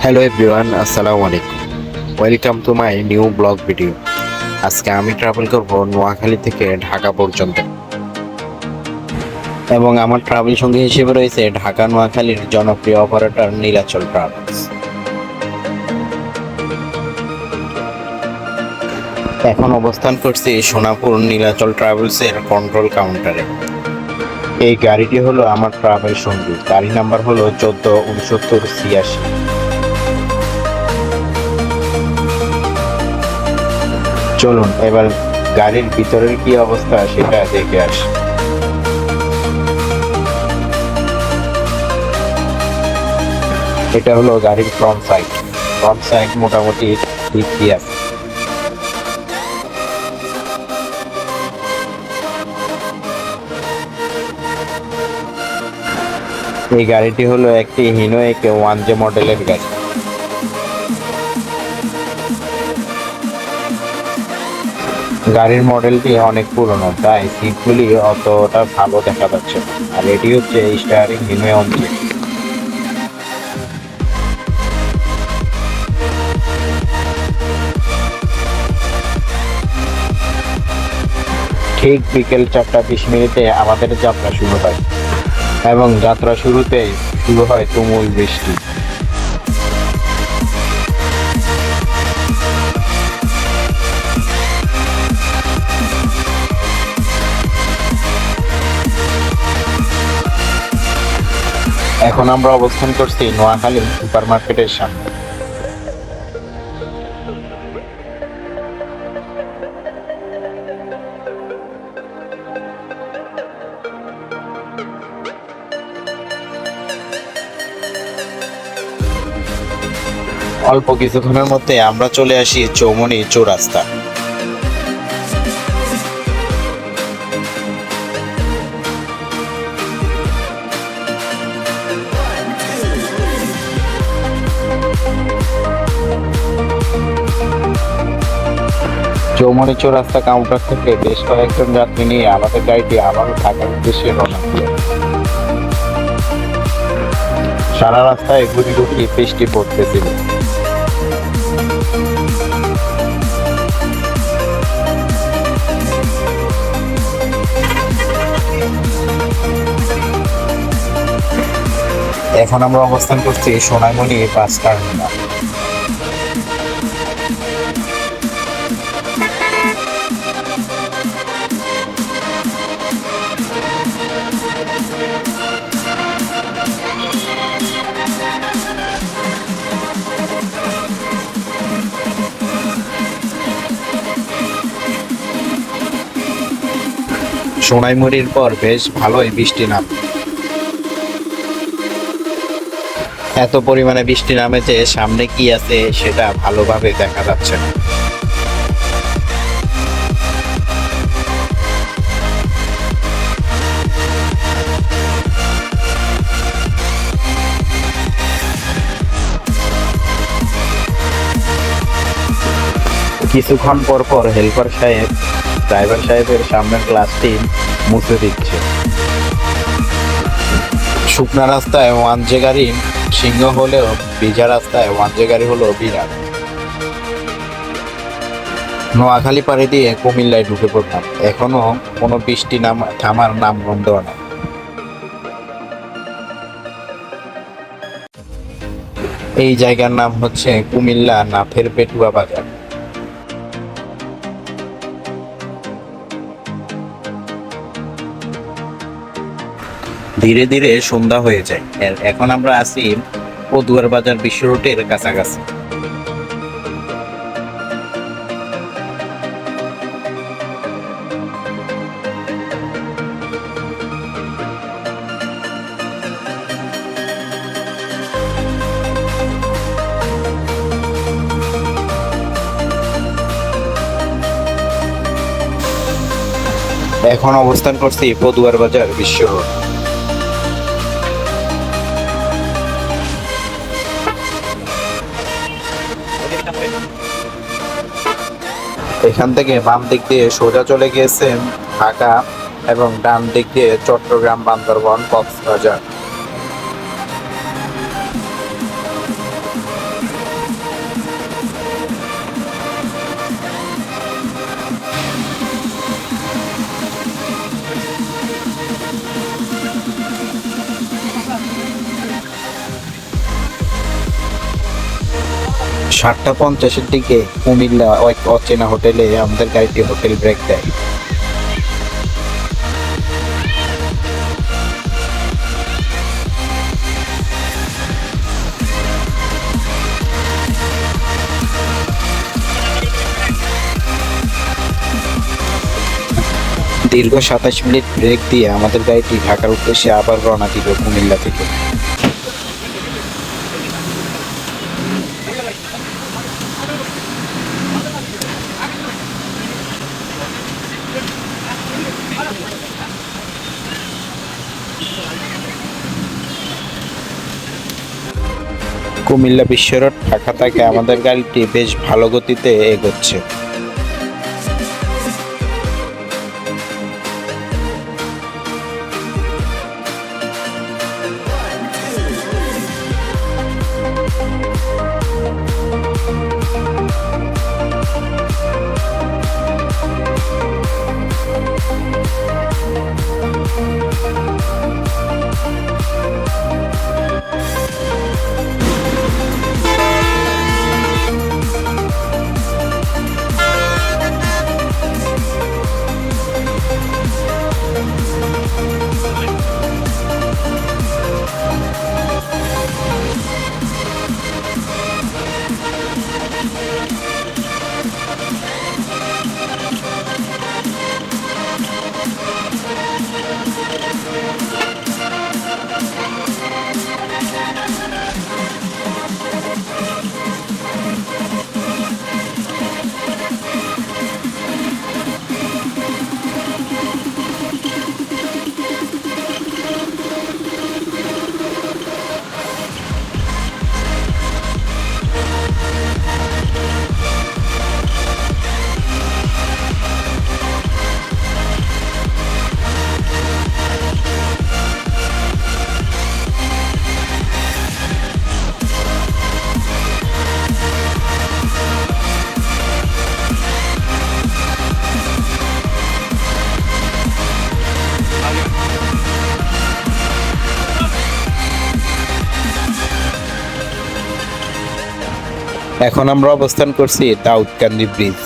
Hello everyone, আসসালামু আলাইকুম। Welcome to my new blog video. আজকে আমি ট্রাভেল করব নোয়াখালী থেকে ঢাকা পর্যন্ত, এবং আমার ট্রাভেল সঙ্গী হিসেবে রয়েছে ঢাকা নোয়াখালীর জনপ্রিয় অপারেটর নীলাচল ট্রাভেলস। এখন অবস্থান করছি সোনাপুর নীলাচল ট্রাভেলসের কন্ট্রোল কাউন্টারে। এই গাড়িটি হলো আমার ট্রাভেল সঙ্গী, গাড়ি নাম্বার হলো 146986। চলুন এবার গাড়ির ভিতরের কি অবস্থা সেটা দেখে আসি। এটা হলো গাড়ির ফ্রন্ট সাইড মোটামুটি ঠিকই আছে। এই গাড়িটি হলো একটি হিনো একে 1J মডেলের গাড়ি। গাড়ির মডেলটি অনেক পুরনো, তাই সিটগুলি অতটা ভালো দেখা যাচ্ছে না। আর এটি হচ্ছে স্টিয়ারিং হিনো 1J। ঠিক বিকেল 4:20 আমাদের যাত্রা শুরু হয়, এবং যাত্রা শুরুতেই শুরু হয় তুমুল বৃষ্টি। এখন আমরা অবস্থান করছি নোয়াখালী সুপার মার্কেটের সামনে। অল্প কিছুক্ষণের মধ্যে আমরা চলে আসি চৌমনি চৌরাস্তা। চৌমনি চৌরাস্তা কাউন্টার থেকে বেশ কয়েকজন যাত্রী নিয়ে আমাদের গাড়িটি আবারও ঢাকার উদ্দেশ্যে রওনা দিল। সারা রাস্তায় গুড়ি গুড়ি বৃষ্টি পড়তেছিল। এখন আমরা অবস্থান করছি সোনাইমণি বাস টার্মিনাল। সোনাইমুড়ির পর বেশ ভালোই বৃষ্টি নামে। এত পরিমাণে বৃষ্টি নামে যে সামনে কি আছে সেটা ভালোভাবে দেখা যাচ্ছে না। কিছুক্ষণ পর পর হেল্পার সাহেব ড্রাইভার সাহেবের সামনের গ্লাসটি মুছে দিচ্ছে। শুকনা রাস্তায় 1J গাড়ি সিংহ হলেও ভিজা রাস্তায় 1J গাড়ি হলো বিরাট। নোয়াখালী পাড়ি দিয়ে কুমিল্লায় ঢুকে পড়লাম। এখনো কোনো বৃষ্টি থামার নাম গন্ধ নাই। এই জায়গার নাম হচ্ছে কুমিল্লা নাথের পেটুয়া বাজার। ধীরে ধীরে সন্ধ্যা হয়ে যায়। এখন আমরা আছি পদুয়ার বাজার বিশ্ব রোডের কাছাকাছি। এখন অবস্থান করছি পদুয়ার বাজার বিশ্ব রোড। এখান থেকে বাম দিক দিয়ে সোজা চলে গিয়েছেন ঢাকা, এবং ডান দিক দিয়ে চট্টগ্রাম, বান্দরবান, কক্সবাজার। 7:50-এর দিকে কুমিল্লা এক অচেনা হোটেলে আমাদের গাড়িটি হোটেল ব্রেক দেয়। দীর্ঘ 27 মিনিট ব্রেক দিয়ে আমাদের গাড়িটি ঢাকার উদ্দেশ্যে আবার রওনা দিল কুমিল্লা থেকে। কুমিল্লা বিশ্ব রোড ঢাকা থেকে আমাদের গাড়িটি বেশ ভালো গতিতে এগোচ্ছে। এখন আমরা অবস্থান করছি দাউদকান্দি ব্রিজ।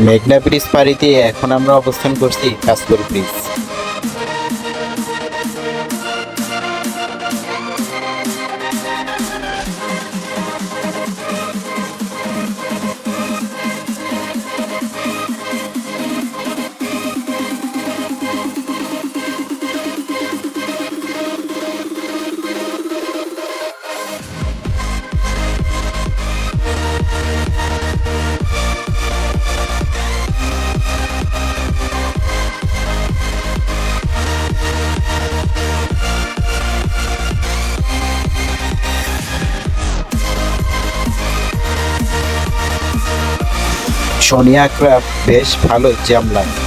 মেঘনা ব্রিজ পাড়ি দিয়ে এখন আমরা অবস্থান করছি কাশপুর ব্রিজ। সোনিয়া ক্রাফট বেশ ভালো জ্যাম লাগে।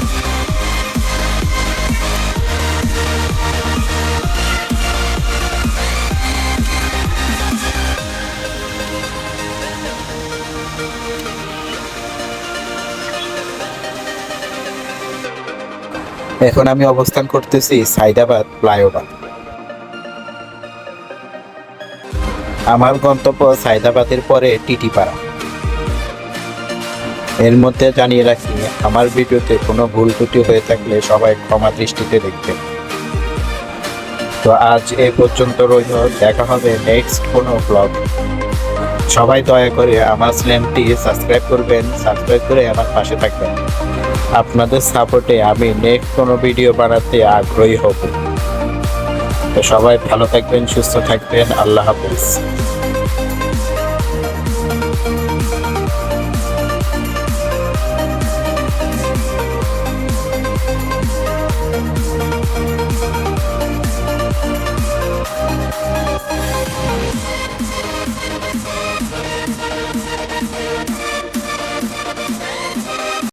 এখন আমি অবস্থান করতেছি সাইদাবাদ ফ্লাইওভার। আমার গন্তব্য সাইদাবাদের পরে টিটিপাড়া। এর মধ্যে জানিয়ে রাখি, আমার ভিডিওতে কোনো ভুল ত্রুটি হয়ে থাকলে সবাই ক্ষমা দৃষ্টিতে দেখবেন। তো আজ এ পর্যন্ত রইল, দেখা হবে নেক্সট কোনো ব্লগ। সবাই দয়া করে আমার চ্যানেলটি সাবস্ক্রাইব করবেন, সাবস্ক্রাইব করে আমার পাশে থাকবেন। আপনাদের সাপোর্টে আমি নেক্সট কোনো ভিডিও বানাতে আগ্রহী হব। তো সবাই ভালো থাকবেন, সুস্থ থাকবেন। আল্লাহ হাফেজ।